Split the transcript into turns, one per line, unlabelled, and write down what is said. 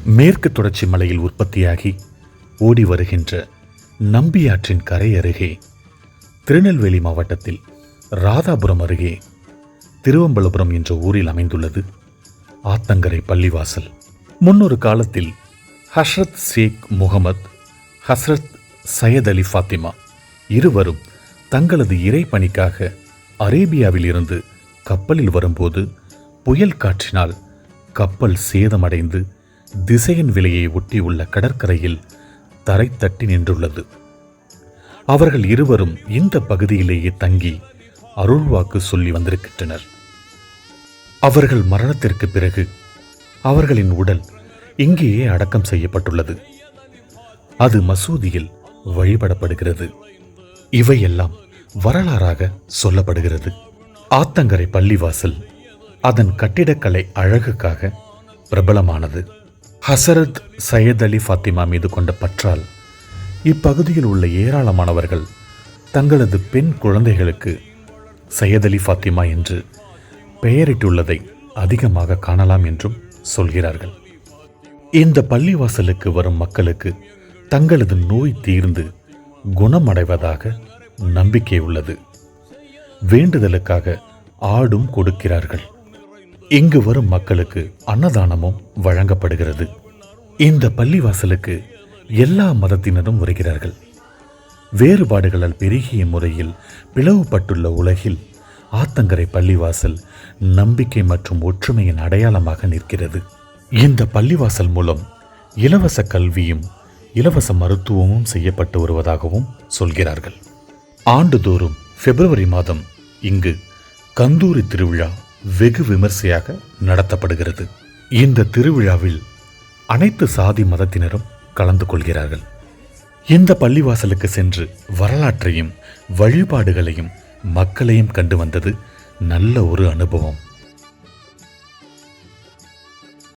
மேற்கு தொடர்ச்சி மலையில் உற்பத்தியாகி ஓடி வருகின்ற நம்பியாற்றின் கரை அருகே திருநெல்வேலி மாவட்டத்தில் ராதாபுரம் அருகே திருவம்பலபுரம் என்ற ஊரில் அமைந்துள்ளது ஆத்தங்கரை பள்ளிவாசல். முன்னொரு காலத்தில் ஹஸ்ரத் ஷேக் முகமது, ஹஸ்ரத் சையத் அலி ஃபாத்திமா இருவரும் தங்களது இறைப்பணிக்காக அரேபியாவில் இருந்து கப்பலில் வரும்போது புயல் காற்றினால் கப்பல் சேதமடைந்து திசையன் விலையை ஒட்டியுள்ள கடற்கரையில் தரை தட்டி நின்றுள்ளது. அவர்கள் இருவரும் இந்த பகுதியிலேயே தங்கி அருள்வாக்கு சொல்லி வந்திருக்கின்றனர். அவர்கள் மரணத்திற்கு பிறகு அவர்களின் உடல் இங்கேயே அடக்கம் செய்யப்பட்டுள்ளது. அது மசூதியில் வழிபடப்படுகிறது. இவையெல்லாம் வரலாறாக சொல்லப்படுகிறது. ஆத்தங்கரை பள்ளிவாசல் அதன் கட்டிடக்கலை அழகுக்காக பிரபலமானது. ஹசரத் சையத் அலி ஃபாத்திமா மீது கொண்ட பற்றால் இப்பகுதியில் உள்ள ஏராளமானவர்கள் தங்களது பெண் குழந்தைகளுக்கு சையத் அலி ஃபாத்திமா என்று பெயரிட்டுள்ளதை அதிகமாக காணலாம் என்றும் சொல்கிறார்கள். இந்த பள்ளிவாசலுக்கு வரும் மக்களுக்கு தங்களது நோய் தீர்ந்து குணமடைவதாக நம்பிக்கை உள்ளது. வேண்டுதலுக்காக ஆடும் கொடுக்கிறார்கள். இங்கு வரும் மக்களுக்கு அன்னதானமும் வழங்கப்படுகிறது. இந்த பள்ளிவாசலுக்கு எல்லா மதத்தினரும் வருகிறார்கள். வேறுபாடுகளால் பெருகிய முறையில் பிளவுபட்டுள்ள உலகில் ஆத்தங்கரை பள்ளிவாசல் நம்பிக்கை மற்றும் ஒற்றுமையின் அடையாளமாக நிற்கிறது. இந்த பள்ளிவாசல் மூலம் இலவச கல்வியும் இலவச மருத்துவமும் செய்யப்பட்டு வருவதாகவும் சொல்கிறார்கள். ஆண்டுதோறும் பிப்ரவரி மாதம் இங்கு கந்தூரி திருவிழா வெகு விமர்சையாக நடத்தப்படுகிறது. இந்த திருவிழாவில் அனைத்து சாதி மதத்தினரும் கலந்து கொள்கிறார்கள். இந்த பள்ளிவாசலுக்கு சென்று வரலாற்றையும் வழிபாடுகளையும் மக்களையும் கண்டு வந்தது நல்ல ஒரு அனுபவம்.